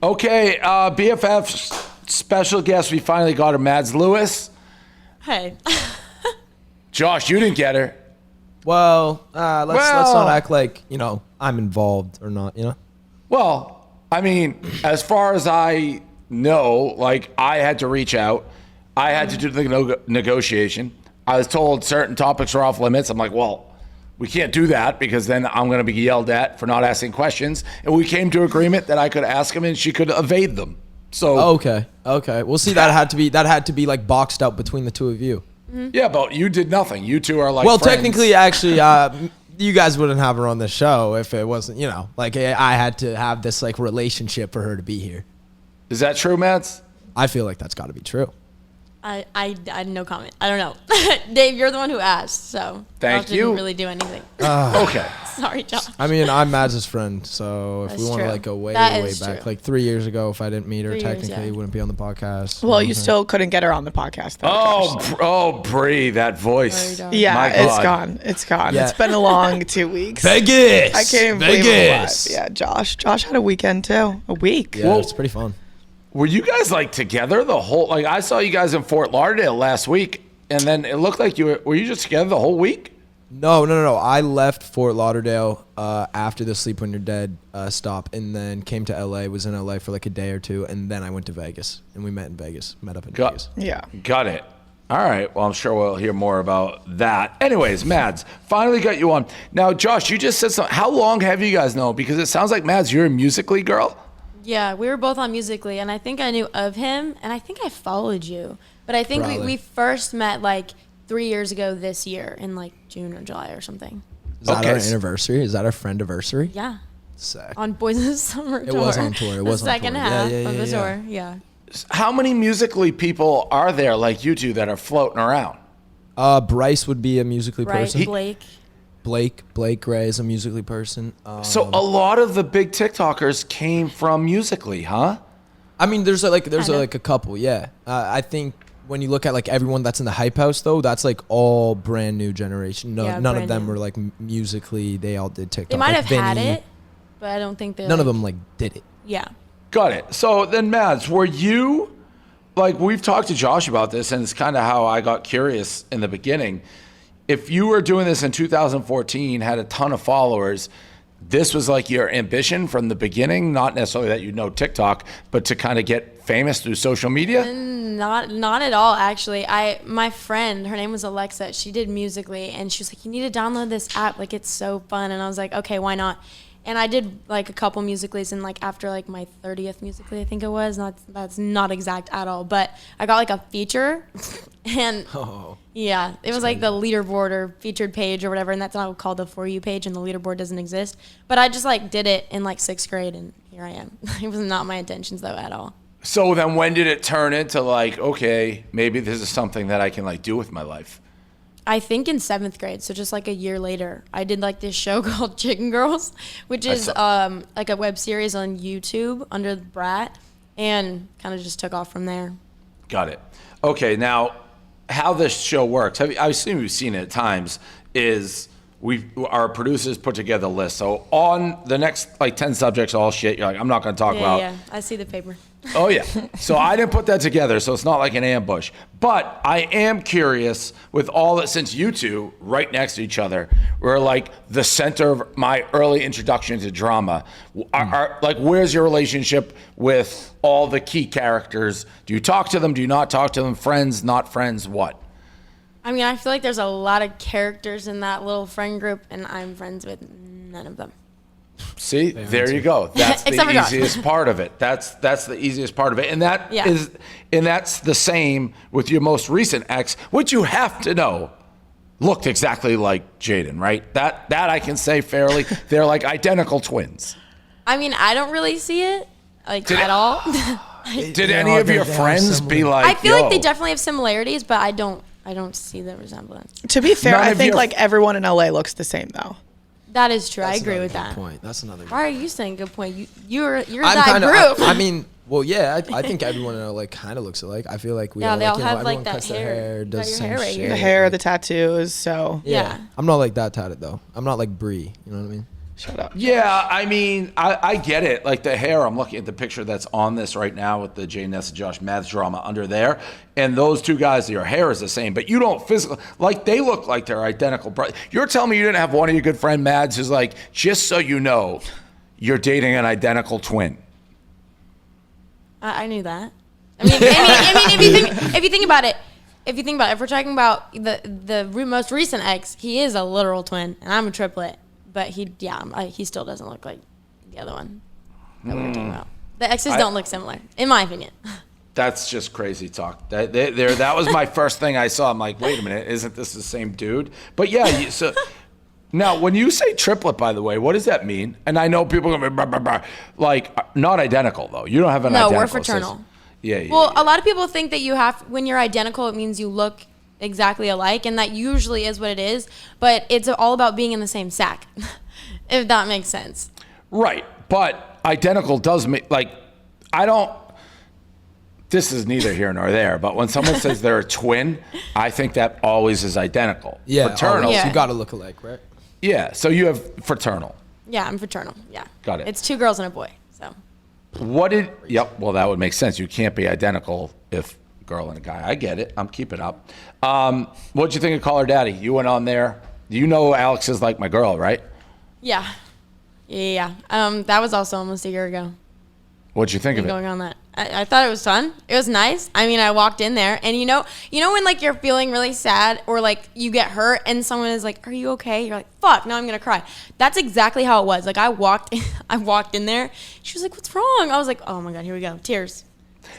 Okay, BFF special guest. We finally got her, Mads Lewis. Hey. Josh, you didn't get her. Well, let's not act like, I'm involved or not, Well, I mean, as far as I know, like, I had to reach out. I had to do the negotiation. I was told certain topics are off limits. I'm like, well, we can't do that because then I'm going to be yelled at for not asking questions. And we came to agreement that I could ask them and she could evade them. So okay. Well, see, that had to be like boxed out between the two of you. Yeah, but you did nothing. You two are like well, friends. technically, actually, you guys wouldn't have her on the show if it wasn't, like I had to have this like relationship for her to be here. Is that true, Mads? I feel like that's got to be true. I no comment. I don't know. Dave, you're the one who asked, so Thank Josh you. didn't really do anything. Okay. Sorry, Josh. I mean, I'm Mads' friend, so if That's we want to true. like go way That back, is true. like 3 years ago, if I didn't meet her, 3 years, technically yeah. wouldn't be on the podcast. Well, you still couldn't get her on the podcast, though. Oh, Bree, that voice. Sorry, Josh. Yeah, My it's God. gone. It's gone. Yeah. It's been a long 2 weeks. Vegas. I can't even believe I'm alive. Vegas. Yeah, Josh had a weekend too. A week. Yeah, Well- it's pretty fun. Were you guys like together the whole? Like I saw you guys in Fort Lauderdale last week, and then it looked like were you just together the whole week? No. I left Fort Lauderdale after the Sleep When You're Dead stop, and then came to LA. Was in LA for like a day or two, and then I went to Vegas, and we met in Vegas. Met up in Vegas. Yeah. Got it. All right. Well, I'm sure we'll hear more about that. Anyways, Mads, finally got you on. Now, Josh, you just said something. How long have you guys known? Because it sounds like Mads, you're a Musically girl. Yeah, we were both on Musically, and I think I knew of him, and I think I followed you. But I think Probably. we first met like 3 years ago this year in like June or July or something. Is that Okay. our anniversary? Is that our friend-iversary? Yeah, Sick. on Boys of the Summer It tour. was on tour. It was the on second tour. half Yeah, of the yeah. tour. Yeah. How many Musically people are there like you two that are floating around? Bryce would be a Musically Right, person. Blake. Blake Gray is a Musically person. So a lot of the big TikTokers came from Musically, huh? I mean, there's like Kinda. a couple, yeah. I think when you look at like everyone that's in the Hype House though, that's like all brand new generation. Yeah, None of brand them new. were like Musically. They all did TikTok. They might like have had Vinny. it, but I don't think they. None of them like did it. Yeah. Got it. So then, Mads, were you, like, we've talked to Josh about this, and it's kind of how I got curious in the beginning. If you were doing this in 2014, had a ton of followers, this was like your ambition from the beginning, not necessarily that you know TikTok, but to kind of get famous through social media? Not at all, actually. My friend, her name was Alexa, she did Musically, and she was like, you need to download this app, like it's so fun. And I was like, okay, why not? And I did like a couple Musicallys, and like after like my 30th Musically, I think it was, that's not exact at all, but I got like a feature, and yeah, it was like the leaderboard or featured page or whatever, and that's not called the For You page, and the leaderboard doesn't exist. But I just like did it in like 6th grade, and here I am. It was not my intentions though at all. So then when did it turn into like, okay, maybe this is something that I can like do with my life? I think in 7th grade, so just like a year later, I did like this show called Chicken Girls, which is like a web series on YouTube under the Brat, and kind of just took off from there. Got it. Okay, now how this show works, I assume you've seen it at times, is our producers put together a list. So on the next like 10 subjects, all shit, you're like, I'm not going to talk about. Yeah, I see the paper. Oh, yeah. So I didn't put that together, so it's not like an ambush. But I am curious with all that, since you two, right next to each other, were like the center of my early introduction to drama. Like, where's your relationship with all the key characters? Do you talk to them? Do you not talk to them? Friends, not friends, what? I mean, I feel like there's a lot of characters in that little friend group, and I'm friends with none of them. See, there you go. That's the Except for Josh. easiest part of it. That's the easiest part of it. And that's the same with your most recent ex, which you have to know looked exactly like Jaden, right? That I can say fairly. They're like identical twins. I mean, I don't really see it like at all. Did any of your friends be like, I feel like they yo, definitely have similarities, but I don't see the resemblance. To be fair, None I of think your- like everyone in LA looks the same though. That is true. I That's agree another with good that. point. That's another. Why are you saying good point? You're I'm that kinda, group. I mean, well, yeah. I think everyone like kind of looks alike. I feel like we Yeah, all they like, all you know, have, like, everyone that cuts their hair. hair, You does got the your same hair right shit. here. The hair, the tattoos. So Yeah. I'm not like that tatted though. I'm not like Brie. You know what I mean? Shut up. Yeah, I mean, I get it. Like the hair, I'm looking at the picture that's on this right now with the Jay, Nessa, Josh, Mads drama under there. And those two guys, your hair is the same, but you don't physically, like they look like they're identical. You're telling me you didn't have one of your good friend Mads who's like, just so you know, you're dating an identical twin. I knew that. I mean, if you think about it, if we're talking about the most recent ex, he is a literal twin, and I'm a triplet. But he still doesn't look like the other one that we were talking about. The exes don't look similar, in my opinion. That's just crazy talk. That was my first thing I saw. I'm like, wait a minute, isn't this the same dude? But yeah, so now when you say triplet, by the way, what does that mean? And I know people are going to be like not identical though. You don't have an identical. No, we're fraternal. Sister. Yeah. Well, a lot of people think that when you're identical, it means you look exactly alike, and that usually is what it is, but it's all about being in the same sack. If that makes sense. Right, but identical does make, like, I don't, this is neither here nor there, but when someone says they're a twin, I think that always is identical. Yeah, fraternal. You gotta look alike, right? Yeah, so you have fraternal. Yeah, I'm fraternal. Yeah. Got it. It's 2 girls and a boy. So. Well, that would make sense. You can't be identical if girl and a guy. I get it. I'm keeping up. What'd you think of Call Her Daddy? You went on there. You know Alex is like my girl, right? Yeah. That was also almost a year ago. What'd you think of it? Going on that. I thought it was fun. It was nice. I mean, I walked in there, and you know when like you're feeling really sad or like you get hurt and someone is like, "Are you okay?" You're like, "Fuck, now I'm gonna cry." That's exactly how it was. Like I walked in there. She was like, "What's wrong?" I was like, "Oh my god, here we go, tears."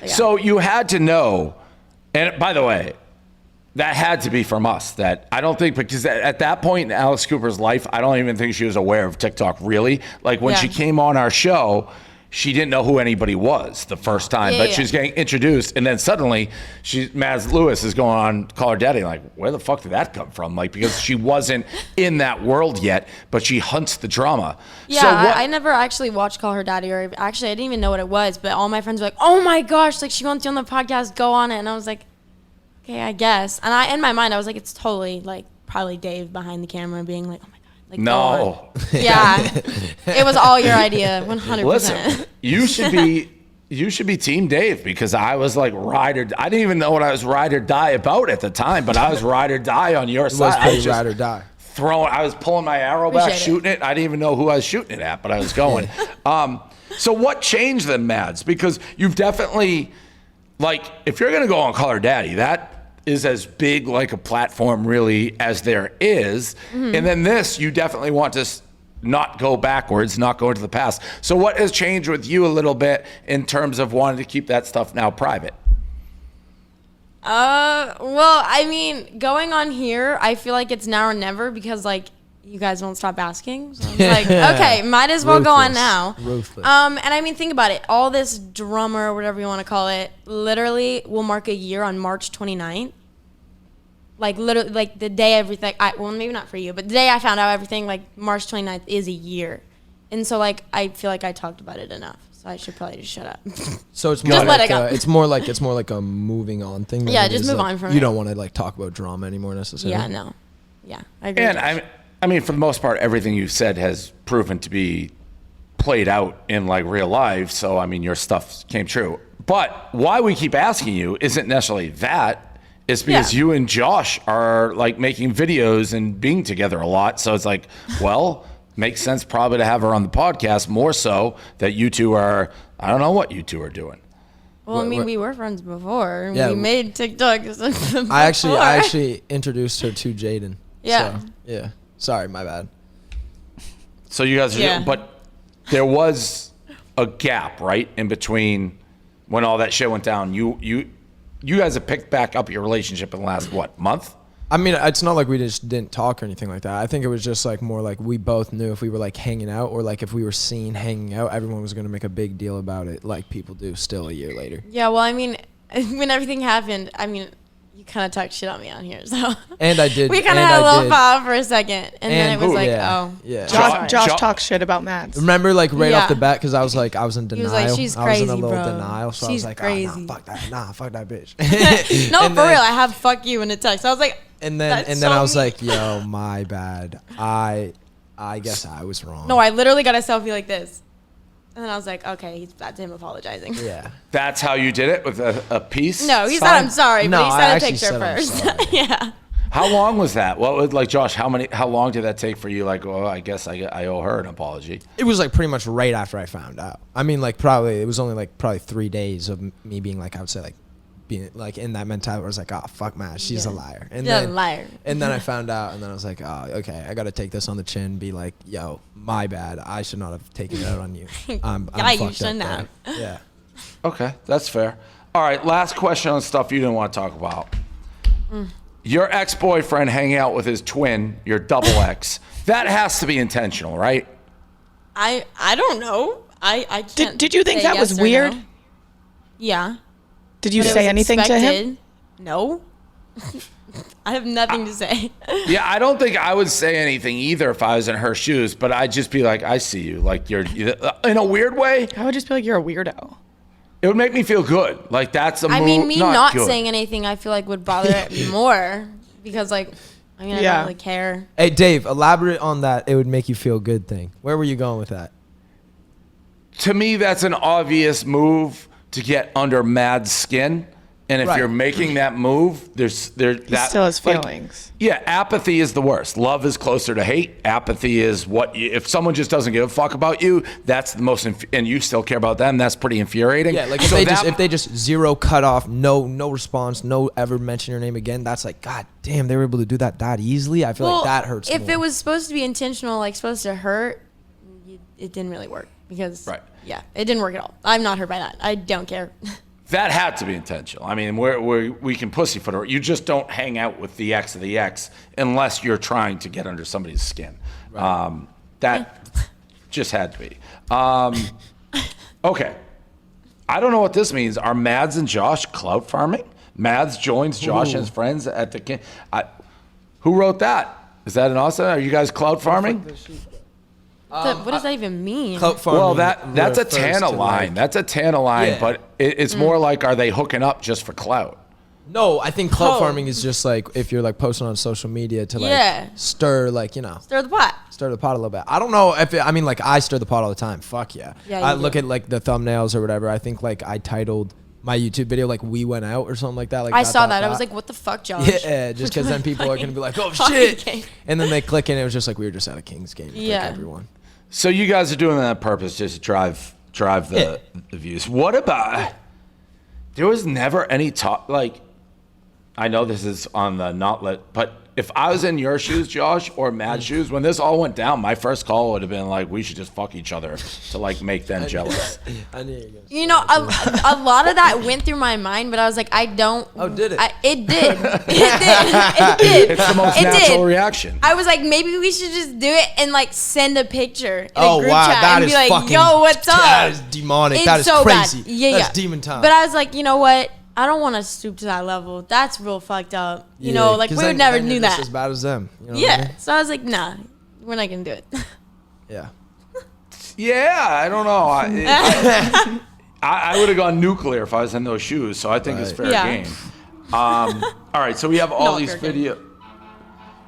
So you had to know, and by the way, that had to be from us. That I don't think, because at that point in Alex Cooper's life, I don't even think she was aware of TikTok really. Like when she came on our show, she didn't know who anybody was the first time, but she was getting introduced, and then suddenly Mads Lewis is going on Call Her Daddy. Like, where the fuck did that come from? Like, because she wasn't in that world yet, but she hunts the drama. Yeah, so I never actually watched Call Her Daddy, or actually I didn't even know what it was, but all my friends were like, "Oh my gosh, like she wants you on the podcast, go on it." And I was like, okay, I guess. And in my mind, I was like, it's totally like probably Dave behind the camera being like, "Oh my god." Like, no. Yeah. It was all your idea, 100%. Listen, you should be Team Dave, because I was like ride or I didn't even know what I was ride or die about at the time, but I was ride or die on your side. I was ride or die. I was pulling my arrow back, shooting it. I didn't even know who I was shooting it at, but I was going. So what changed then, Mads? Because you've definitely, like, if you're gonna go on Call Her Daddy, that is as big like a platform really as there is. Mm-hmm. And then this, you definitely want to not go backwards, not go into the past. So what has changed with you a little bit in terms of wanting to keep that stuff now private? Well, I mean, going on here, I feel like it's now or never, because like you guys won't stop asking. So I'm like, okay, might as well go on now. Ruthless. And I mean, think about it. All this drama or whatever you want to call it, literally will mark a year on March 29th. Like literally, like the day everything. Well, maybe not for you, but the day I found out everything, like March 29th is a year, and so like I feel like I talked about it enough. So I should probably just shut up. So it's more just like let it go. It's more like a moving on thing. Yeah, just move on from it. You don't want to like talk about drama anymore necessarily. Yeah, no. Yeah, I agree. And I mean, for the most part, everything you've said has proven to be played out in like real life. So I mean, your stuff came true. But why we keep asking you isn't necessarily that. It's because you and Josh are like making videos and being together a lot. So it's like, well, makes sense probably to have her on the podcast, more so that you two are, I don't know what you two are doing. Well, I mean, we were friends before. Yeah, we made TikToks. I actually introduced her to Jaden. Yeah. So, yeah. Sorry, my bad. So you guys are, but there was a gap, right, in between when all that shit went down. You guys have picked back up your relationship in the last, what, month? I mean, it's not like we just didn't talk or anything like that. I think it was just like more like we both knew if we were like hanging out or like if we were seen hanging out, everyone was going to make a big deal about it like people do still a year later. Yeah, well, I mean, when everything happened, I mean, you kind of talked shit on me on here, so. And I did. We kind of had a little pile for a second, and then it was like, yeah. Josh talks shit about Mads. Remember, like right off the bat, because I was in denial. He was like, "She's crazy, I was in a little bro. denial, so She's I was like, crazy. "Oh, fuck that bitch." No, for real, I have "fuck you" in a text. I was like, and then I was like, "Yo, my bad. I guess I was wrong. No, I literally got a selfie like this. And then I was like, okay, that's him apologizing. Yeah. That's how you did it with a piece? No, he said sign? I'm sorry, No, but he I sent a actually picture said I'm first. sorry. Yeah. How long was that? What was like, Josh? How long did that take for you? Like, oh, I guess I owe her an apology. It was like pretty much right after I found out. I mean, like it was only like probably 3 days of me being like, I would say like being like in that mentality where I was like, oh fuck, man, she's a liar. And You're then a liar. And then I found out, and then I was like, oh, okay, I got to take this on the chin. Be like, yo, my bad. I should not have taken it out on you. I'm Yeah, you fucked up shouldn't there. have. Yeah. Okay, that's fair. All right, last question on stuff you didn't want to talk about. Your ex-boyfriend hanging out with his twin, your double ex. That has to be intentional, right? I don't know. I can't. Did you think say that was yes or weird? no. Yeah. Did you But it say was anything to him? expected. No. I have nothing to say. Yeah, I don't think I would say anything either if I was in her shoes, but I'd just be like, I see you. Like, you're in a weird way, I would just be like, you're a weirdo. it would make me feel good. Like, that's a move. I mean, me not good. saying anything, I feel like would bother it more because, like, I mean, I Yeah. don't really care. Hey, Dave, elaborate on that. It would make you feel good thing. Where were you going with that? To me, that's an obvious move to get under Mad's skin. And if Right. you're making that move, He still has like, feelings. yeah, apathy is the worst. Love is closer to hate. Apathy is if someone just doesn't give a fuck about you, that's the most, and you still care about them, that's pretty infuriating. Yeah, like So if they just zero cut off, no response, no ever mention your name again, that's like, God damn, they were able to do that easily. I feel like that hurts If more. it was supposed to be intentional, like supposed to hurt, it didn't really work because, Right. yeah, it didn't work at all. I'm not hurt by that. I don't care. That had to be intentional. I mean, we can pussyfoot her. You just don't hang out with the ex of the ex unless you're trying to get under somebody's skin. That just had to be. Okay. I don't know what this means. Are Mads and Josh clout farming? Mads joins Josh and his friends at the who wrote that? Is that an awesome? Are you guys clout farming? What does that even mean? Clout farming Well, that's a refers to, Tana line. like- That's a Tana line, Yeah. but it's more like, are they hooking up just for clout? No, I think clout Oh. farming is just like if you're like posting on social media to like Yeah. stir like, Stir the pot. stir the pot a little bit. I don't know if I mean like I stir the pot all the time. Fuck yeah. Yeah, I you look do. at like the thumbnails or whatever. I think like I titled my YouTube video like "We Went Out" or something like that. Like I saw that. I was like, what the fuck, Josh? yeah, just because then people are gonna be like, oh Fucking shit, game. and then they click in. It was just like we were just at a Kings game. With, Yeah. like, everyone. So you guys are doing that on purpose just to drive the views. What about, there was never any talk, like, I know this is on the not let, but if I was in your shoes, Josh, or Matt's shoes, when this all went down, my first call would have been like, we should just fuck each other to like make them jealous. I knew you were gonna say You know, a lot of that went through my mind, but I was like, I don't. Oh, did it? It did. It did. It's the most It natural did. reaction. I was like, maybe we should just do it and like send a picture in Oh a group wow, chat that and is be like, fucking. yo, what's up? That is demonic. It's That is so crazy. bad. Yeah, That's yeah. demon time. But I was like, you know what? I don't want to stoop to that level. That's real fucked up. You know, like we 'cause would then- never then do you're just that. as bad as them. You know what I Yeah. mean? So I was like, nah, we're not gonna do it. Yeah. Yeah, I don't know. I would have gone nuclear if I was in those shoes, so I think it's fair Yeah. game. All right, so we have all Not these fair game.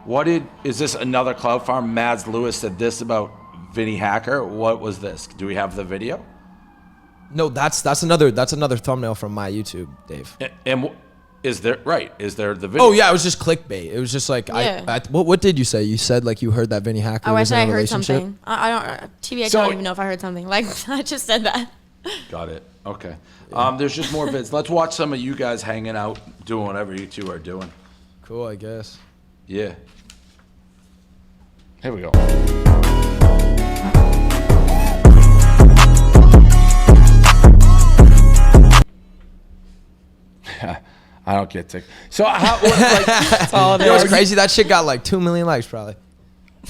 video. Is this another Cloud Farm? Mads Lewis said this about Vinny Hacker. What was this? Do we have the video? No, that's another thumbnail from my YouTube, Dave. And is there the video? Oh yeah, it was just clickbait. It was just like Yeah. what did you say? You said like you heard that Vinny Hacker I was wish in a I heard relationship. something. I don't. TV. I So- don't even know if I heard something. Like I just said that. Got it. Okay. There's just more vids. Let's watch some of you guys hanging out, doing whatever you two are doing. Cool, I guess. Yeah. Here we go. I don't get Tik. So All of You know what's it. crazy? That shit got like 2 million likes probably.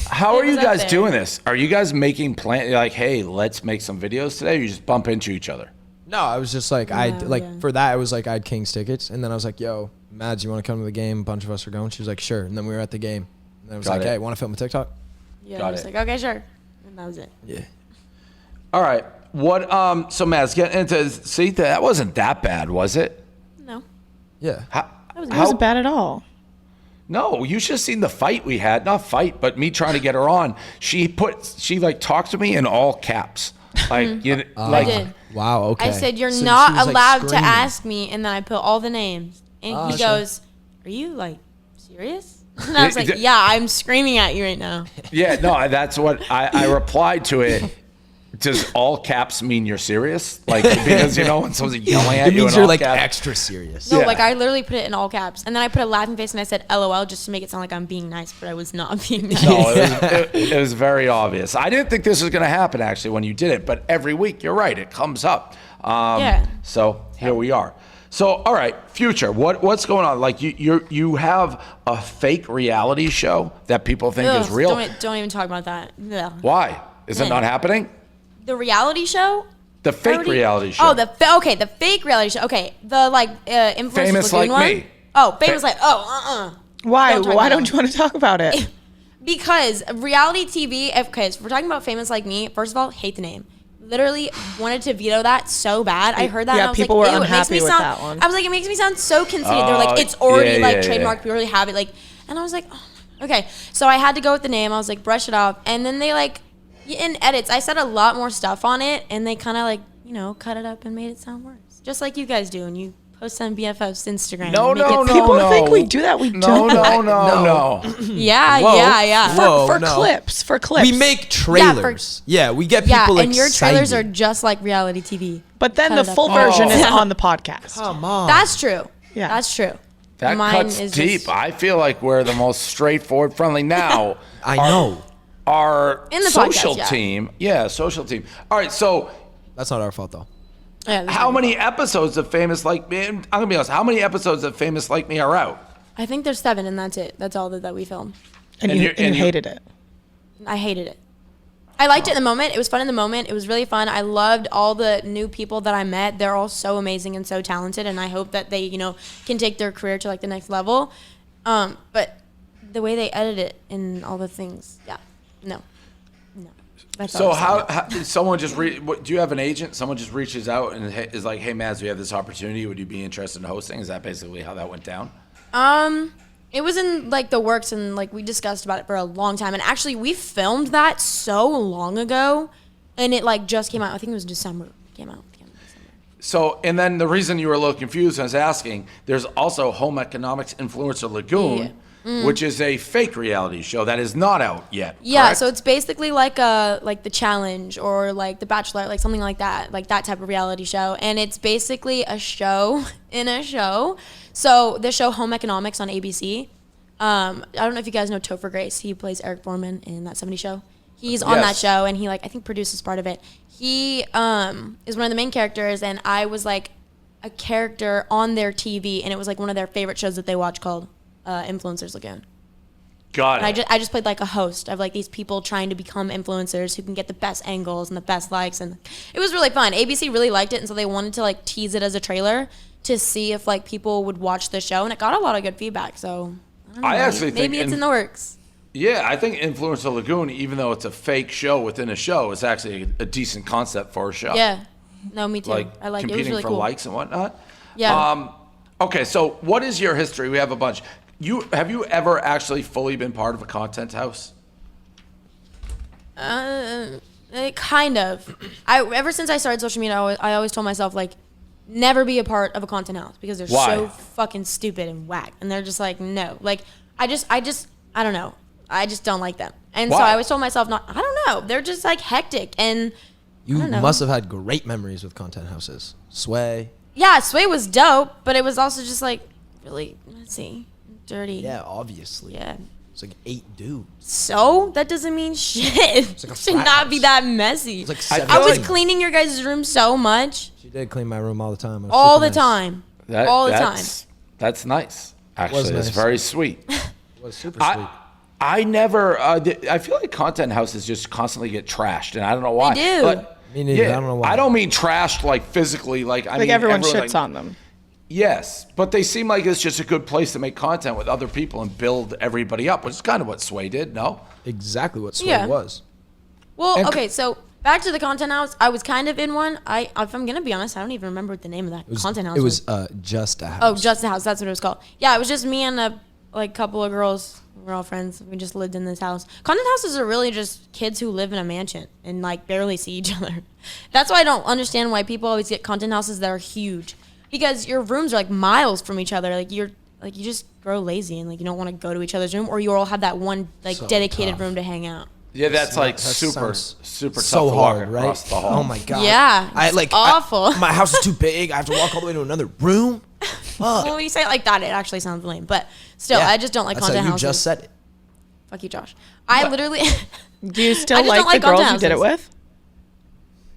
how are It was you up guys there. doing this? Are you guys making like, hey, let's make some videos today? Or you just bump into each other? No, I was just like yeah. for that it was like I had Kings tickets and then I was like, yo, Mads, you want to come to the game? A bunch of us are going. She was like, sure. And then we were at the game. And I was Got like, it. hey, want to film a TikTok? Yeah. Got I was it. like, okay, sure. And that was it. Yeah. All right. What? So Mads, get into. See, that wasn't that bad, was it? No. Yeah. How, That was It wasn't bad at all. No, you should have seen the fight we had. Not fight, but me trying to get her on. She like talked to me in all caps. Like, you know, I did. Wow. Okay. I said, you're So not she was, like, allowed to screaming. ask me. And then I put all the names. And he sure. goes, are you like serious? And I was like, yeah, I'm screaming at you right now. Yeah, no, that's what I replied to it. Does all caps mean you're serious? Like, because, you know, when someone's yelling at It you means in you're all like caps. extra serious. No, Yeah. like I literally put it in all caps. And then I put a laughing face and I said LOL just to make it sound like I'm being nice, but I was not being nice. No, it was very obvious. I didn't think this was going to happen, actually, when you did it. But every week, you're right, it comes up. Yeah. So here we are. So, all right, future. What's going on? Like, you have a fake reality show that people think Ugh, is real. Don't even talk about that. Ugh. Why? Is it Yeah. not happening? The reality show? The fake Already- reality show. Oh, the fake reality show. Okay, the like influencer Famous Lagoon Like one. Me. Oh, famous like Why? Don't talk Why about don't it. you want to talk about it? because reality TV. Okay, so if we're talking about Famous Like Me. First of all, hate the name. Literally wanted to veto that so bad. I heard that. Yeah, and I was people like, were ew, it makes me unhappy with sound, that one. I was like, it makes me sound so conceited. They're like, Oh, it's already yeah, like yeah, trademarked. yeah. We already have it. Like, and I was like, oh, okay. So I had to go with the name. I was like, brush it off. And then they like, in edits, I said a lot more stuff on it, and they kind of like, you know, cut it up and made it sound worse, just like you guys do, and you post on BFFs Instagram. No, and make no, it no, sound- People no. think we do that. We No, don't. no, no. Yeah, Whoa. yeah. Whoa. For no. clips. For clips. We make trailers. Yeah, we get Yeah, people and your trailers are excited. just like reality TV. But then Cut the it up. full version is Oh. on the podcast. Come on. That's true. Yeah. That's true. That Mine cuts is deep. just- I feel like we're the most straightforward, friendly now. I know. Our In the social podcast, yeah. team. Yeah, social team. All right, so That's not our fault though. Yeah, that's how fine. many episodes of Famous Like Me? I'm going to be honest. How many episodes of Famous Like Me are out? I think there's 7, and that's it. That's all that we filmed. And, And you, you- and and you you- hated it. I hated it. I liked it in the moment. It was fun in the moment. It was really fun. I loved all the new people that I met. They're all so amazing and so talented, and I hope that they, you know, can take their career to like the next level. But the way they edit it and all the things, yeah, no. That's So all I'm saying. how someone just do you have an agent? Someone just reaches out and is like, "Hey, Maz, we have this opportunity. Would you be interested in hosting?" Is that basically how that went down? It was in like the works, and like we discussed about it for a long time. And actually, we filmed that so long ago, and it like just came out. I think it was December. It came out. So, and then the reason you were a little confused, I was asking, there's also Home Economics Influencer Lagoon, which is a fake reality show that is not out yet. Yeah, correct? so it's basically like the Challenge or like the Bachelor, like something like that type of reality show. And it's basically a show in a show. So the show Home Economics on ABC. I don't know if you guys know Topher Grace. He plays Eric Foreman in that 70s show. He's on that Yes. show, and he like I think produces part of it. He is one of the main characters, and I was like a character on their TV, and it was like one of their favorite shows that they watch called Influencers Lagoon. Got it. And I just played like a host of like these people trying to become influencers who can get the best angles and the best likes, and it was really fun. ABC really liked it, and so they wanted to like tease it as a trailer to see if like people would watch the show, and it got a lot of good feedback. So I don't know, actually think maybe it's in the works. Yeah, I think Influencer Lagoon, even though it's a fake show within a show, is actually a decent concept for a show. Yeah, no, me too. Like I liked it. It was competing really for cool. likes and whatnot. Yeah. Okay, so what is your history? We have a bunch. Have you ever actually fully been part of a content house? Kind of. Ever since I started social media, I always told myself like, never be a part of a content house because they're Why? so fucking stupid and whack, and they're just like no. Like I don't know. I just don't like them, and so Why? I always told myself not. I don't know. They're just like hectic, and You don't know. must have had great memories with content houses. Sway. yeah, Sway was dope, but it was also just like really messy, dirty. Yeah, obviously. Yeah. It's like 8 dudes. So that doesn't mean shit. like a It should frat not be house. that messy. It's like I 7. I was like- cleaning your guys' room so much, She did clean my room all the time. It was all super the nice. time, all the time. That's nice. Actually, Was it's nice. very sweet. It was super sweet. I never. I feel like content houses just constantly get trashed, and I don't know why. They do. But, Me neither. yeah, I don't know why. I don't mean trashed like physically. Like I Like mean everyone everyone, shits like- on them. Yes, but they seem like it's just a good place to make content with other people and build everybody up, which is kind of what Sway did. No. Exactly what Sway Yeah. was. Well, And- okay, so back to the content house. I was kind of in one. If I'm gonna be honest, I don't even remember what the name of that content house It was just a house. Oh, Just the House. That's what it was called. Yeah, it was just me and like couple of girls, we're all friends. We just lived in this house. Content houses are really just kids who live in a mansion and like barely see each other. That's why I don't understand why people always get content houses that are huge, because your rooms are like miles from each other. Like you just grow lazy and like you don't want to go to each other's room, or you all have that one like So dedicated tough. room to hang out. Yeah, that's like That super sounds tough so to walk hard, across right? the hall. Oh my god. Yeah, I it's like awful. my house is too big. I have to walk all the way to another room. Fuck. Well, when you say it like that, it actually sounds lame. But still, Yeah, I just don't like that's content how you houses. just said it. Fuck you, Josh. I literally. Do you I still just like don't the like girls content you did it houses. with?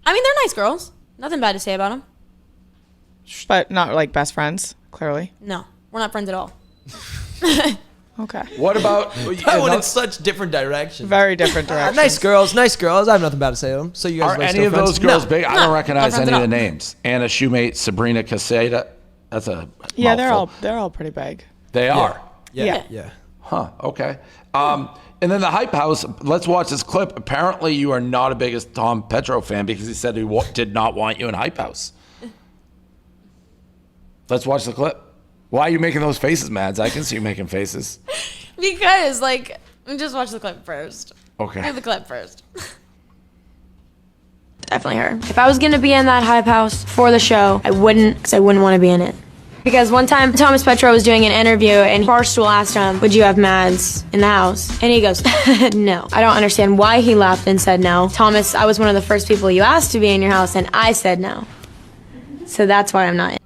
I mean, they're nice girls. Nothing bad to say about them. But not like best friends, clearly. No, we're not friends at all. Okay. What about That went in such different directions. Very different direction. Nice girls. I have nothing bad to say to them. So you guys Are both any still of friends? those girls No. big? I No, don't recognize not friends any at of the all. names. Anna Shoemate, Sabrina Caseta. That's a Yeah, mouthful. they're all pretty big. They are. Yeah. Yeah. Huh. Okay. And then the Hype House. Let's watch this clip. Apparently, you are not a biggest Tom Petro fan because he said he did not want you in Hype House. Let's watch the clip. Why are you making those faces, Mads? I can see you making faces. Because, like, just watch the clip first. Okay. Do the clip first. Definitely her. If I was gonna be in that Hype House for the show, I wouldn't, because I wouldn't want to be in it. Because one time, Thomas Petro was doing an interview, and Barstool asked him, would you have Mads in the house? And he goes, no. I don't understand why he laughed and said no. Thomas, I was one of the first people you asked to be in your house, and I said no. So that's why I'm not in.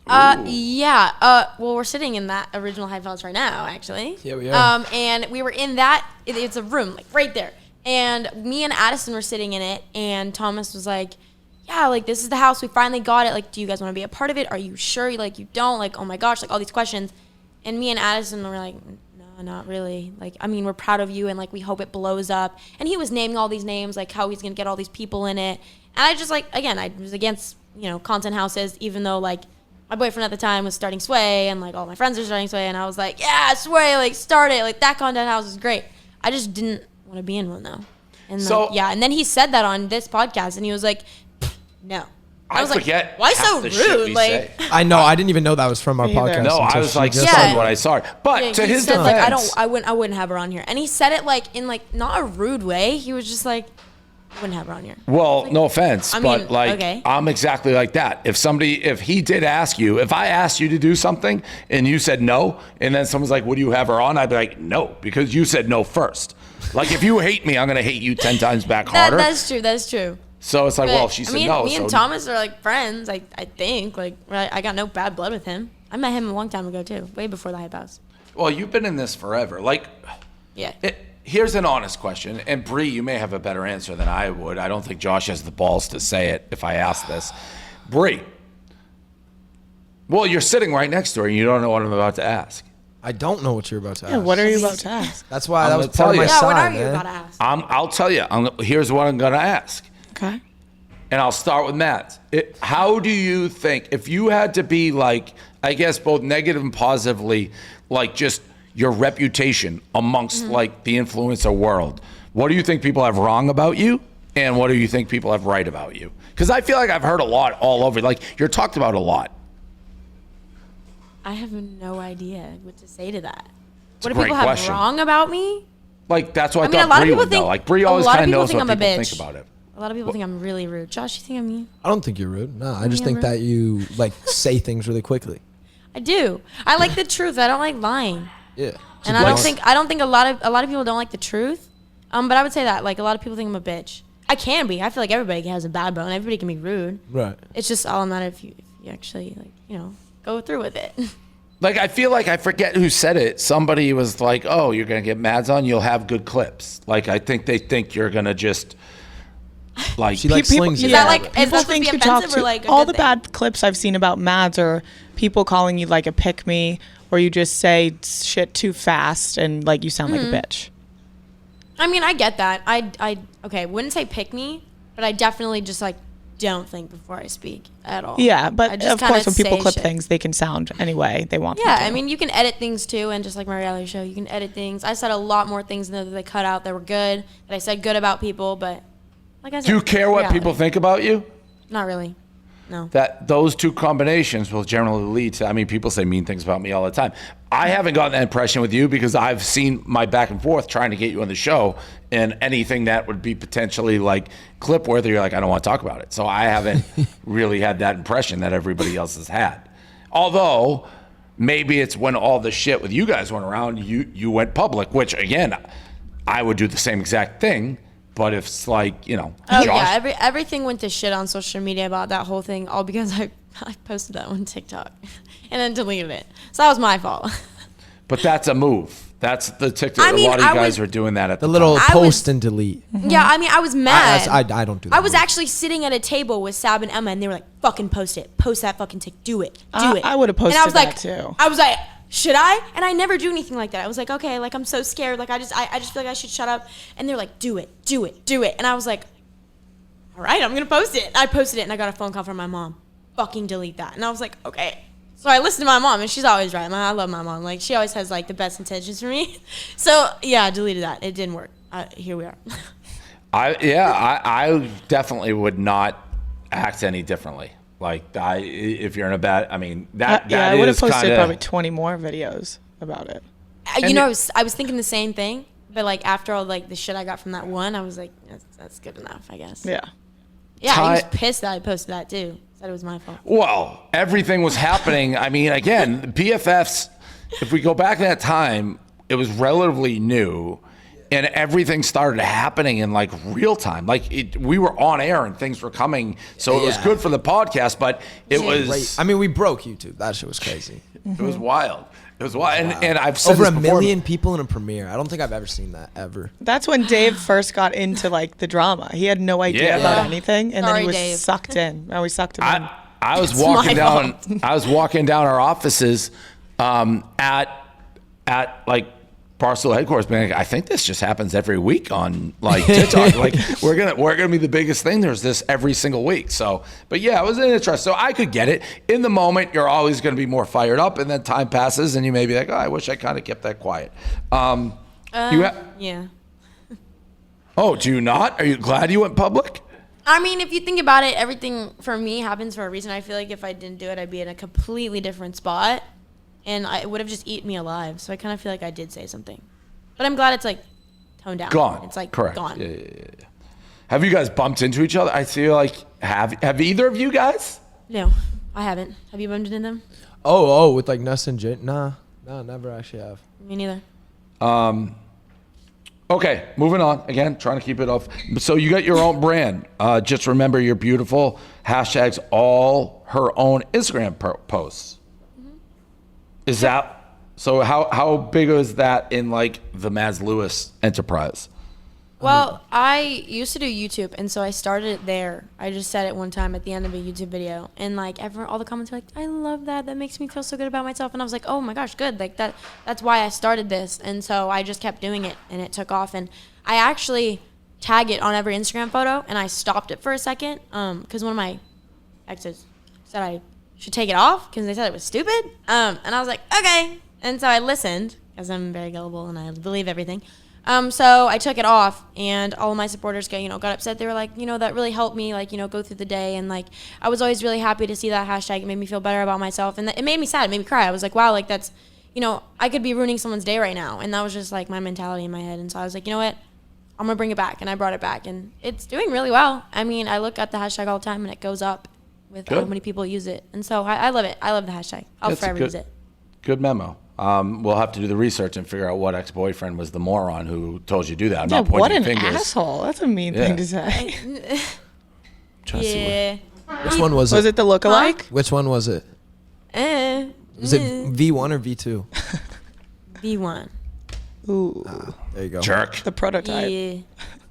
Well, we're sitting in that original Hype House right now, actually. Yeah, we are. And we were in that, it's a room, like, right there. And me and Addison were sitting in it, and Thomas was like, yeah, like, this is the house, we finally got it, like, do you guys want to be a part of it? Are you sure? Like, you don't? Like, oh my gosh, like, all these questions. And me and Addison were like, no, not really. Like, I mean, we're proud of you, and, like, we hope it blows up. And he was naming all these names, like, how he's going to get all these people in it. And I just, like, again, I was against, content houses, even though, like, my boyfriend at the time was starting Sway, and, like, all my friends are starting Sway, and I was like, yeah, Sway, like, start it. Like, that content house is great. I just didn't want to be in one, though. And, So- like, yeah, and then he said that on this podcast, and he was like, no. I was forget like, why half so the shit rude? we Like, say. I know. I didn't even know that was from our Me either. podcast. No, I until was she like just stunned said it. when I saw it. But yeah, to he his said, defense, like, I wouldn't have her on here. And he said it, like, in, like, not a rude way. He was just like, I wouldn't have her on here. well, no offense, I mean, but like okay. I'm exactly like that. If he did ask you, if I asked you to do something and you said no, and then someone's like, would you have her on? I'd be like, no, because you said no first. Like, if you hate me, I'm going to hate you 10 times back harder. That's true. That's true. So it's like, But, well, she said no. Me and so Thomas are, like, friends, I think. Like, I got no bad blood with him. I met him a long time ago, too. Way before the Hype House. well, you've been in this forever. Like, Yeah. here's an honest question, and Bree, you may have a better answer than I would. I don't think Josh has the balls to say it if I ask this. Bree, well, you're sitting right next to her, and you don't know what I'm about to ask. I don't know what you're about to ask. Yeah, what are you about to ask? That's why I'm that was gonna part of tell my you. Yeah, what are sign, you man. about to ask? I'll tell you. Here's what I'm going to ask. Okay. And I'll start with Matt. How do you think, if you had to be like, I guess both negative and positively, like just your reputation amongst like the influencer world, what do you think people have wrong about you? And what do you think people have right about you? Because I feel like I've heard a lot all over. Like, you're talked about a lot. I have no idea what to say to that. It's a What do great people have question. wong about me? Like, that's what I I mean, a thought lot of Bree people would know. think- Like, Bree a always lot of kind of people knows think what I'm a people bitch. think about it. A lot of people think I'm really rude. Josh, you think I'm mean? I don't think you're rude. No, I just Yeah, think rude. that you like say things really quickly. I do. I like the truth. I don't like lying. Yeah. And I don't think a lot of people don't like the truth. But I would say that, like, a lot of people think I'm a bitch. I can be. I feel like everybody has a bad bone. Everybody can be rude. Right. It's just all a matter if you actually, like, go through with it. Like, I feel like I forget who said it. Somebody was like, oh, you're going to get Mads on, you'll have good clips. Like, I think they think you're going to just, like, She like People- slings Is it. that, like, People is that supposed to think be you talk offensive or, to like, a all good the thing? bad clips I've seen about Mads are people calling you like a pick me, or you just say shit too fast and like you sound like a bitch. I mean, I get that. I wouldn't say pick me, but I definitely just, like, don't think before I speak at all. Yeah, I but just of course kinda when people say clip shit. things, they can sound any way they want. Yeah, them to. I mean, you can edit things too, and just like my reality show, you can edit things. I said a lot more things that they cut out that were good, that I said good about people, but like I said, do you care what reality. people think about you? Not really. No. that those two combinations will generally lead to, I mean, people say mean things about me all the time. I haven't gotten that impression with you because I've seen my back and forth trying to get you on the show, and anything that would be potentially like clip worthy, you're like, I don't want to talk about it. So I haven't really had that impression that everybody else has had. Although maybe it's when all the shit with you guys went around, you went public, which again, I would do the same exact thing. But if it's like, you know, Oh Josh, yeah, everything went to shit on social media about that whole thing, all because I posted that on TikTok and then deleted it. So that was my fault. but that's a move. That's the TikTok. I mean, a lot of you I guys was- are doing that at The the little time. post and delete. Yeah, I mean, I was mad. I don't do that. I was move. actually sitting at a table with Sab and Emma, and they were like, "Fucking post it, post that fucking tick, do it, do it." I would've posted and I was that like, too. I was like, should I? And I never do anything like that. I was like, okay, like I'm so scared, like I just feel like I should shut up. And they're like, do it, do it, do it. And I was like, all right, I'm gonna post it. I posted it, and I got a phone call from my mom. Fucking delete that. And I was like, okay. So I listened to my mom, and she's always right. I love my mom. Like, she always has, like, the best intentions for me. So, yeah, I deleted that. It didn't work. Here we are. I definitely would not act any differently. Like, if you're in a bad, I mean, that I would have is posted kinda, probably 20 more videos about it. You know, I was thinking the same thing. But, like, after all, like, the shit I got from that one, I was like, that's good enough, I guess. Yeah. Yeah, I was Ty- pissed that I posted that, too. Said it was my fault. Well, everything was happening. I mean, again, BFFs, if we go back to that time, it was relatively new, and everything started happening in like real time. Like we were on air and things were coming, so it was Yeah. good for the podcast, but it was Great. I mean, we broke YouTube. That shit was crazy. it was wild. It was wild, and I've said Over this a before, million people in a premiere. I don't think I've ever seen that ever. That's when Dave first got into like the drama. He had no idea Yeah. about Yeah. anything, and then Sorry, he was Dave. sucked in. Oh, we sucked him in. I was It's walking my down. fault. I was walking down our offices at like Barstool headquarters, being like, I think this just happens every week on like TikTok. Like we're gonna be the biggest thing. There's this every single week. So, but yeah, it was an interest. So I could get it. In the moment, you're always gonna be more fired up, and then time passes, and you may be like, oh, I wish I kind of kept that quiet. Yeah. Oh, do you not? Are you glad you went public? I mean, if you think about it, everything for me happens for a reason. I feel like if I didn't do it, I'd be in a completely different spot, and it would have just eaten me alive. So I kind of feel like I did say something, but I'm glad it's like toned down. Gone. It's like Correct. gone. Yeah. Have you guys bumped into each other? I feel like have either of you guys? No, I haven't. Have you bumped into them? Oh, with like Nessa and Jaden? Nah, never actually have. Me neither. Okay, moving on. Again, trying to keep it off. So you got your own brand. Just remember you're beautiful. Hashtags all her own Instagram posts. Mm-hmm. Is that so? How big is that in like the Mads Lewis enterprise? Well, I used to do YouTube, and so I started it there. I just said it one time at the end of a YouTube video, and like all the comments were like, "I love that. That makes me feel so good about myself." And I was like, "Oh my gosh, good! Like that's why I started this." And so I just kept doing it, and it took off. And I actually tag it on every Instagram photo, and I stopped it for a second because one of my exes said I should take it off because they said it was stupid. And I was like, okay. And so I listened because I'm very gullible and I believe everything. So I took it off, and all of my supporters got upset. They were like, that really helped me, go through the day. And like, I was always really happy to see that hashtag. It made me feel better about myself, and it made me sad. It made me cry. I was like, wow, like that's, I could be ruining someone's day right now. And that was just like my mentality in my head. And so I was like, you know what? I'm gonna bring it back, and I brought it back, and it's doing really well. I mean, I look at the hashtag all the time, and it goes up with how Good. many people use it. And so I love it. I love the hashtag. I'll That's a forever use it. Good memo. We'll have to do the research and figure out what ex-boyfriend was the moron who told you to do that. I'm Yeah, not pointing what an fingers. asshole. That's a mean Yeah. thing to say. Trying to see what- Yeah. Which one was Was it? it the lookalike? Which one was it? Was it V1 or V2? V1. Ooh, There you go. jerk. the prototype. Yeah.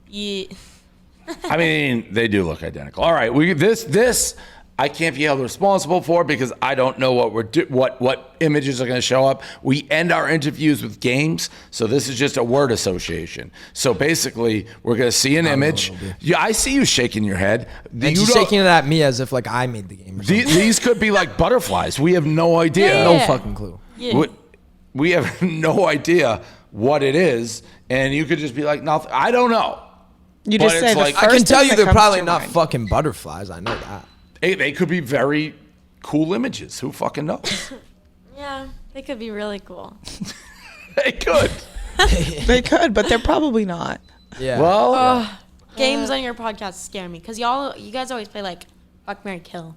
Yeah. I mean, they do look identical. All right, this I can't be held responsible for because I don't know what images are going to show up. We end our interviews with games, so this is just a word association. So basically, we're going to see an image. Yeah, I see you shaking your head. And You she's don't- shaking it at me as if like I made the game or something. These could be like butterflies. We have no idea. Yeah. No fucking clue. Yeah. We have no idea what it is, and you could just be like, nothing. I don't know. You But just it's say the like- first I can tell thing you that they're comes to probably your not mind. fucking butterflies. I know that. Hey, they could be very cool images. Who fucking knows? Yeah, they could be really cool. They could. They could, but they're probably not. Yeah. Well, Games on your podcast scare me because you guys always play like fuck, marry, kill.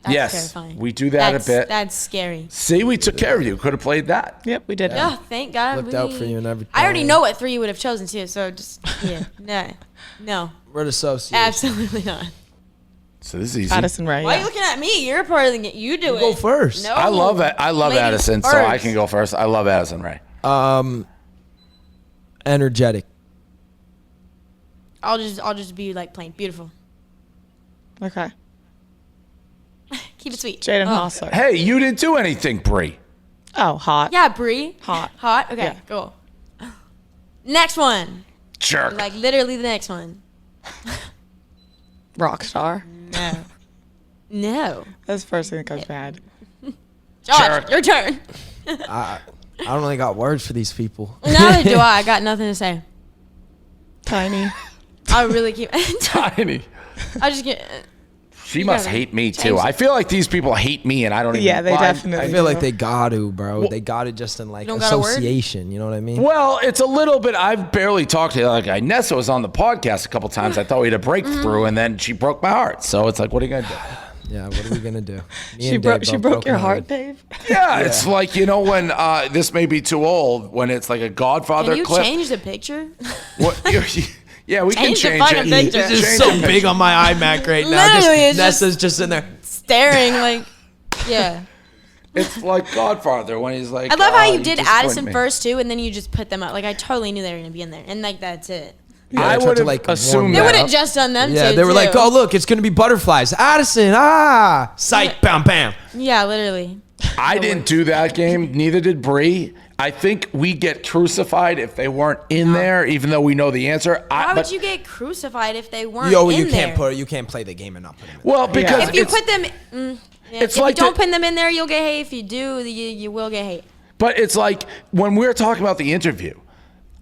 That's yes, terrifying. we do that a bit. That's scary. See, we took care of you. Could have played that. Yep, we did. Yeah, thank God. Looked out for you and everything. I already know what 3 you would have chosen too, so just no, We're associates. absolutely not. So this is easy. Addison Ray. Why are Yeah. you looking at me? You're a part of the game. You do it. Go first. No, I love it. I love Ladies Addison, so first. I can go first. I love Addison Ray. Energetic. I'll just be like plain beautiful. Okay. Keep it sweet. Jaden Oh. Hossler. Hey, you didn't do anything, Bree. Oh, hot. Yeah, Bree. Hot. Hot. Okay, Yeah. cool. Next one. Jerk. Like literally the next one. Rock star. No. No. That's the first thing that comes to head. Josh, Jerk. your turn. I don't really got words for these people. Neither do I. I got nothing to say. Tiny. I really keep. Tiny. I just get. She must gotta hate me too. change I it. feel like these people hate me, and I don't even. Yeah, they well, definitely I feel like they got to, bro. They got it just in like don't got a word? association. You know what I mean? Well, it's a little bit. I've barely talked to her. Like Nessa was on the podcast a couple times. I thought we had a breakthrough, and then she broke my heart. So it's like, what are you gonna do? Yeah. What are we gonna do? Me She and broke. Dave She both broke your broken heart, Dave. Yeah, it's like when this may be too old. When it's like a Godfather Can you clip. change the picture? What, yeah, we can Change the change fucking it. picture. It's just Change so the big picture. on my iMac right now. Literally, it's Nessa's just in there. Staring like. Yeah. It's like Godfather when he's like. I love how you "Oh, did disappoint Addison me." first too, and then you just put them up. Like I totally knew they were gonna be in there, and like that's it. Yeah, I I tried would to, have like, assumed warm They that. would have just done them Yeah, too. they were like, too. "Oh, look, it's gonna be butterflies." Addison, psych, bam, bam. Yeah, literally. I didn't do that game. Neither did Bree. I think we get crucified if they weren't in there, even though we know the answer. Why But- would you get crucified if they weren't Yo, in you there? can't play the game and not put them in. Well, because If you it's, put them, it's if like you don't the- put them in there, you'll get hate. If you do, you will get hate. but it's like when we're talking about the interview,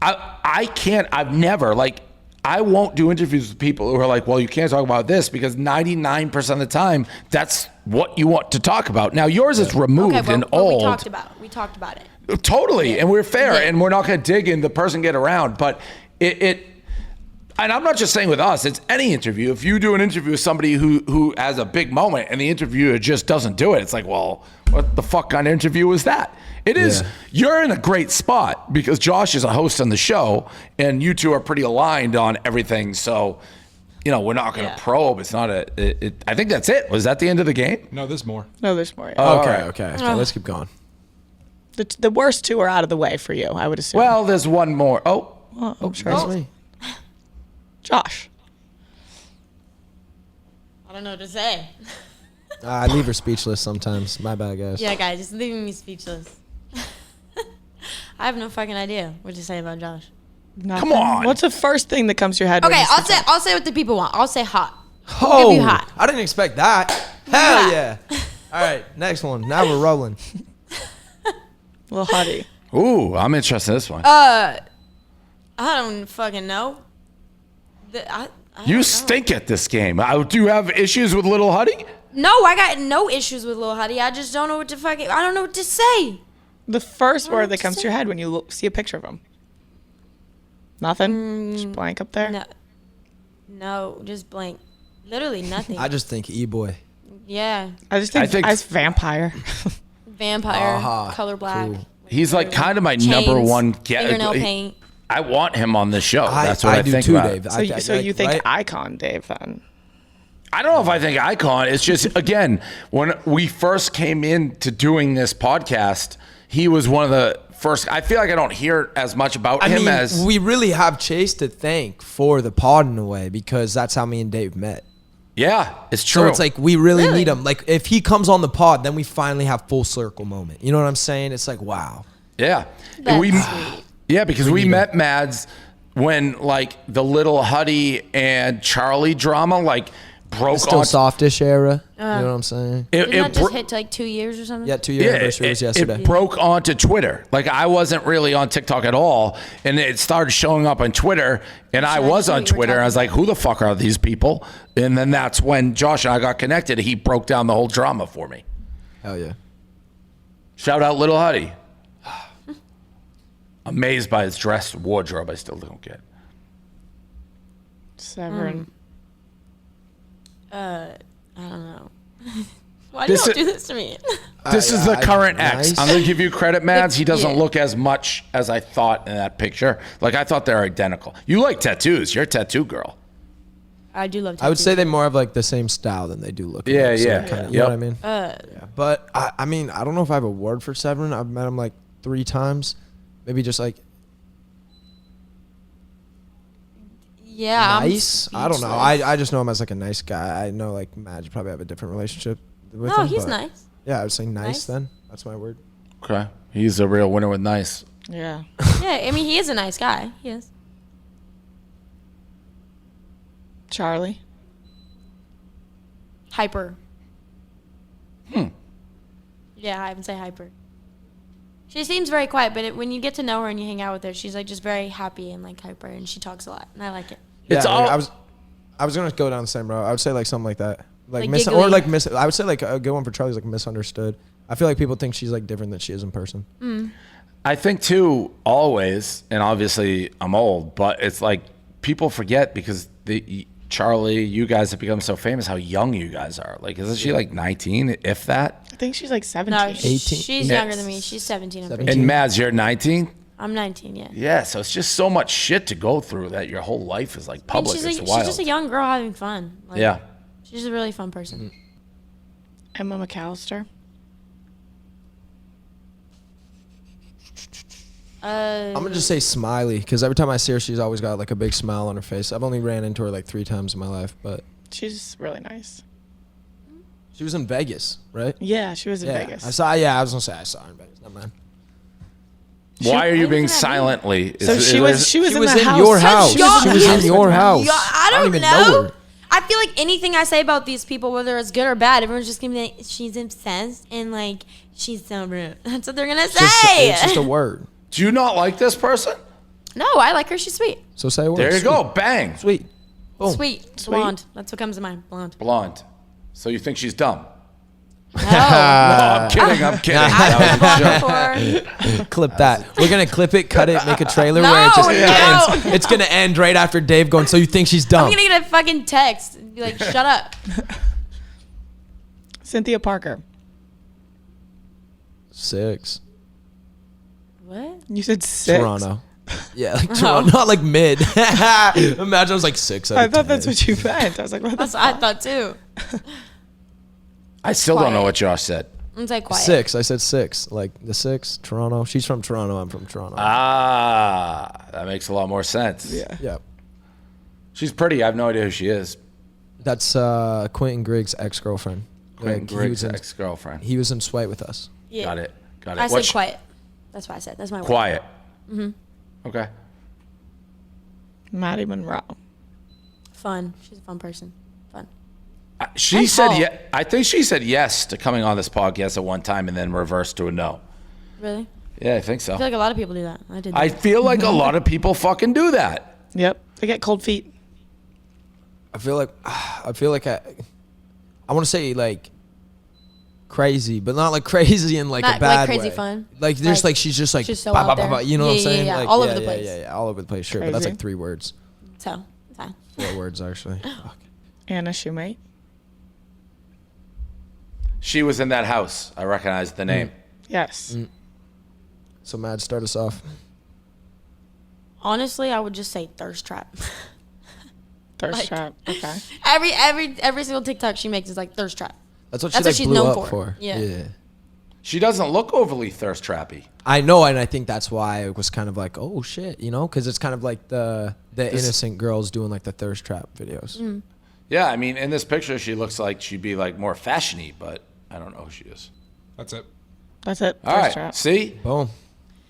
I can't. I've never like. I won't do interviews with people who are like, well, you can't talk about this because 99% of the time, that's what you want to talk about. Now, yours is removed Okay, and but old. we talked about it. Totally, and we're fair, Yeah. and we're not going to dig in the person get around. But it, and I'm not just saying with us; it's any interview. If you do an interview with somebody who has a big moment, and the interviewer just doesn't do it, it's like, well, what the fuck kind of interview was that? It is. Yeah. You're in a great spot because Josh is a host on the show, and you two are pretty aligned on everything. So, we're not going to probe. It's not I think that's it. Was that the end of the game? No, there's more. No, there's more. All Okay, right. okay. Let's keep going. The worst two are out of the way for you, I would assume. Well, there's one more. Oh, I'm sure. That's me. Josh. I don't know what to say. I leave her speechless sometimes. My bad, guys. Yeah, guys, just leaving me speechless. I have no fucking idea what to say about Josh. Nothing. on. What's the first thing that comes to your head? when Okay, you see I'll say what the people want. I'll say hot. Oh, give you hot. I didn't expect that. Hell yeah. All right, next one. Now we're rolling. Little hottie. ooh, I'm interested in this one. I don't fucking know. I You don't know. stink at this game. Do you have issues with Little Huddy? No, I got no issues with Lil Huddy. I just don't know what to I don't know what to say. The first word that comes to your head when you see a picture of him. Nothing? Just blank up there? No, just blank. Literally nothing. I just think E-boy. Yeah. I just think, I think- as vampire. Vampire, Aha, color black. cool. He's like kind of my Chains, number one fingernail paint. I want him on the show. That's what I do think too, about. Dave. So you think right? icon, Dave, then? I don't know if I think icon. It's just, again, when we first came into doing this podcast, he was one of the first. I feel like I don't hear as much about I him mean, as. we really have Chase to thank for the pod in a way because that's how me and Dave met. Yeah, it's true. So it's like we really Really? need him. Like if he comes on the pod, then we finally have full circle moment. You know what I'm saying? It's like wow. yeah. That's we, sweet. Yeah, because we met Mads when like the Little Huddy and Charlie drama, like broke Still on softish era. You know what I'm saying? Didn't that just bro- hit to like 2 years or something? Yeah, 2-year anniversary was yesterday. It broke onto Twitter. Like I wasn't really on TikTok at all, and it started showing up on Twitter. And I was know on what you were Twitter. I was talking like, "Who the fuck are these people?" And then that's when Josh and I got connected. He broke down the whole drama for me. Hell yeah. Shout out Little Huddy. Amazed by his dress wardrobe. I still don't get. Severin. I don't know. Why do This you is- do this to me? This is the current ex. nice. I'm gonna give you credit, Mads. He doesn't Yeah. look as much as I thought in that picture. Like I thought they're identical. You like tattoos. You're a tattoo girl. I do love tattoos. I would say they more have like the same style than they do look. Yeah, alike, so yeah. they kinda- Yep. You know what I mean? Uh, Yeah. But I mean, I don't know if I have a word for Severin. I've met him like 3 times. Maybe just like yeah. nice. I don't know. I just know him as like a nice guy. I know like Madge probably have a different relationship with him. No, he's but nice. Yeah, I would say nice, Nice. then. That's my word. Okay. He's a real winner with nice. Yeah. Yeah, I mean, he is a nice guy. He is. Charlie. Hyper. Yeah, I would say hyper. She seems very quiet, but when you get to know her and you hang out with her, she's like just very happy and like hyper, and she talks a lot, and I like it. It's yeah, all- I was gonna go down the same road. I would say like something like that, Like or giggly. like I would say like a good one for Charlie's like misunderstood. I feel like people think she's like different than she is in person. I think too, always, and obviously I'm old, but it's like people forget because Charlie, you guys have become so famous how young you guys are. Like, isn't she like 19, if that? I think she's like 17. No, 18. she's Yeah. younger than me. She's 17. I'm, 17. pretty And Mads, you're 19? sure. I'm 19. Yeah. Yeah, so it's just so much shit to go through that your whole life is like And public. she's, It's she's wild. just a young girl having fun. Like, Yeah. She's a really fun person. Emma McAllister. I'm gonna just say Smiley because every time I see her, she's always got like a big smile on her face. I've only ran into her like 3 times in my life, but She's really nice. she was in Vegas, right? Yeah, she was in Yeah, Vegas. I saw. Yeah, I was gonna say I saw her in Vegas. Never mind. Why are you being looking at me? silently? So she was She was in in the house. your house. Y'all- She was in your house. Yeah, I don't even know. her. I feel like anything I say about these people, whether it's good or bad, everyone's just gonna be like, she's obsessed and like she's so rude. That's what they're gonna say. It's just a word. Do you not like this person? No, I like her. She's sweet. So say a word. There you Sweet. go. Bang. Sweet. Boom. Sweet. Blonde. That's what comes to mind. Blonde. Blonde. So you think she's dumb? No. No, I'm kidding. I'm kidding. I've That been was a blonde joke. before. Clip that. We're gonna clip it, cut it, make a trailer No, where it just no. ends. It's gonna end right after Dave going. So you think she's dumb? I'm gonna get a fucking text and be like, shut up. Cynthia Parker. 6. What? You said 6. Toronto. Yeah, like Toronto, not like mid. Imagine I was like 6. I thought that's what you meant. I was like, what the That's what I thought too. I still don't know Quiet. what Josh said. It's like quiet. 6. I said 6. Like the 6. Toronto. She's from Toronto. I'm from Toronto. Ah, that makes a lot more sense. Yeah. Yeah. She's pretty. I have no idea who she is. That's Quentin Griggs' ex-girlfriend. Quentin Like, Griggs' he was in, ex-girlfriend. he was in Swipe with us. Yeah. Got it. Got it. I said What's- quiet. That's what I said. That's my word. Quiet. Okay. Maddie Monroe. Fun. She's a fun person. Fun. She And said tall. yeah. I think she said yes to coming on this podcast at one time and then reversed to a no. Really? Yeah, I think so. I feel like a lot of people do that. I did. That. I feel like a lot of people fucking do that. Yep. They get cold feet. I feel like I want to say like crazy, but not like crazy in like Not a bad like crazy way. fun. Like there's Like, like she's just like she's so bah, out bah, bah, there. bah, you know what I'm Yeah, yeah, saying? yeah. Like, All over the place. Yeah, all over the place. Sure, but that's Crazy. like 3 words. So, it's fine. 4 words actually. Fuck. Anna Shoemate. She was in that house. I recognized the name. Yes. So Mad, start us off. Honestly, I would just say thirst trap. Thirst Like- trap. Okay. every single TikTok she makes is like thirst trap. That's what That's she what like she's blew known up for. Yeah. She doesn't look overly thirst trappy. I know, and I think that's why it was kind of like, oh shit, you know, because it's kind of like the innocent girls doing like the thirst trap videos. Yeah, I mean, in this picture, she looks like she'd be like more fashiony, but I don't know who she is. That's it. That's it. All Thirst right, trap. see? Boom.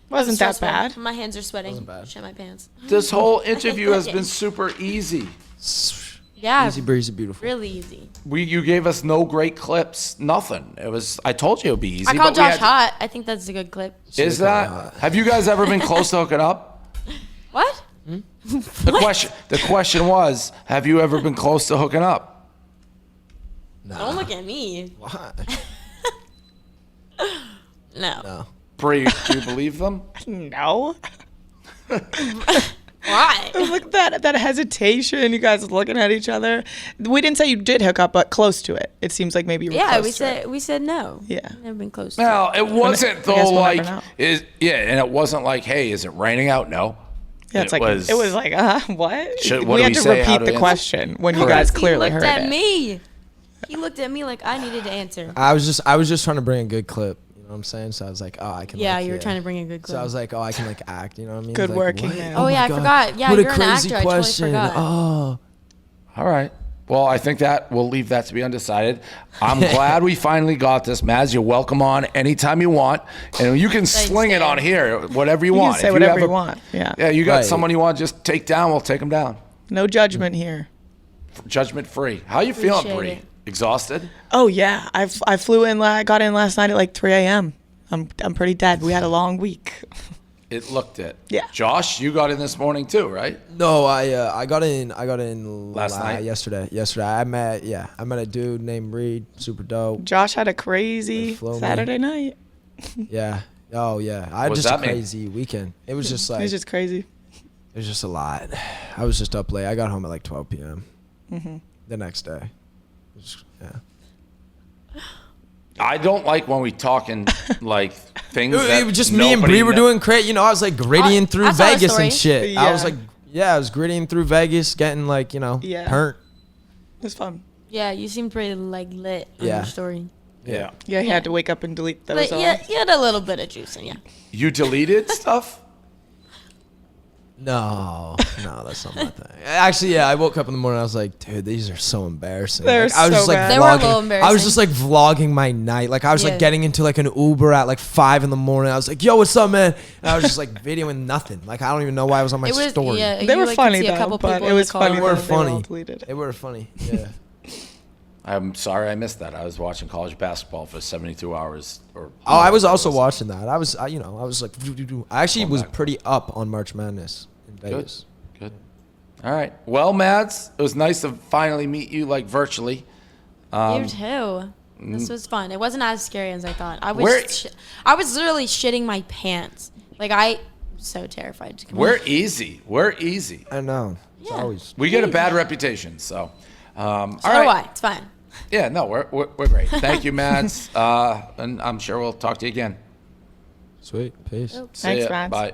Wasn't that Stressful. bad? My hands are sweating. Wasn't bad. Shit my pants. This whole interview has been super easy. Yeah. Easy breezy, beautiful. Really easy. You gave us no great clips, nothing. It was. I told you it'd be easy. I called but we Josh had- hot. I think that's a good clip. Is that? Have you guys ever been close to hooking up? What? The question was, have you ever been close to hooking up? Don't look at me. Why? No. No. Bree, do you believe them? No. Why? Look at that hesitation. You guys looking at each other. We didn't say you did hook up, but close to it. It seems like maybe you were Yeah, close to it. we said no. Yeah. Never been close to No, it wasn't I guess though. we'll never Like, know. and it wasn't like, hey, is it raining out? No. Yeah, it was like, what? What We do had we to say? How repeat do the we answer? question when you Correct. guys He clearly looked heard at it. me. He looked at me like I needed to answer. I was just trying to bring a good clip. You know what I'm saying? So I was like, oh, I can. Yeah, like, you were trying to bring a good clip. So I was like, oh, I can like act. You know what I mean? Good Like, working, what? man. Oh, yeah, my I God. forgot. Yeah, what you're a an crazy actor. I totally question. forgot. Oh. All right. Well, I think that we'll leave that to be undecided. I'm glad we finally got this, Maz. You're welcome on anytime you want, and you can sling it Dan. on here, whatever you You want. can say If whatever have you a- want. Yeah. Yeah, you got Right. someone you want to just take down, we'll take them down. No judgment here. Judgment free. How you feeling, Appreciate Bree? it. Exhausted? Oh yeah, I flew in. I got in last night at like 3 a.m. I'm pretty dead. We had a long week. It looked it. Yeah. Josh, you got in this morning too, right? No, I got in Last night? yesterday. I met a dude named Reed, super dope. Josh had a crazy They flew me. Saturday night. Yeah. Oh yeah. I had What's just a that mean? crazy weekend. It was just It like was just crazy. it was just a lot. I was just up late. I got home at like 12 p.m. The next day. It was- yeah. I don't like when we talking like things It that was just me and nobody Bree were kno- doing great. You know, I was like grittying through I saw the Vegas story. and shit. I was Yeah. like, I was grittying through Vegas, getting like, Yeah. hurt. It was fun. Yeah, you seemed pretty like lit on Yeah. your story. Yeah. Yeah, he had to wake up and delete those. But all. yeah, you had a little bit of juice in you. You deleted stuff? No, that's not my thing. Actually, yeah, I woke up in the morning. I was like, dude, these are so embarrassing. They're Like, I was so just like bad. They were a vlogging. little I was embarrassing. just like vlogging my night. Like I was Yeah. like getting into like an Uber at like 5 in the morning. I was like, yo, what's up, man? And I was just like videoing nothing. Like I don't even know why I was on my It was story. yeah. They you, were like, funny could see though, a couple but people it in was the car. funny. They were when they all funny. deleted. They were funny. Yeah. I'm sorry I missed that. I was watching college basketball for 72 hours. Oh, I was also watching that. I was like, I actually was pretty up on March Madness in Vegas. Good. All right. Well, Mads, it was nice to finally meet you like virtually. You too. This was fun. It wasn't as scary as I thought. I Where- was I was literally shitting my pants. Like I was so terrified to come. We're easy. We're easy. I know. It's Yeah. always. We get a bad reputation, so. All So right. do I. It's fine. Yeah, no, we're great. Thank you, Mads. And I'm sure we'll talk to you again. Sweet. Peace. See Thanks, ya. Mads. Bye.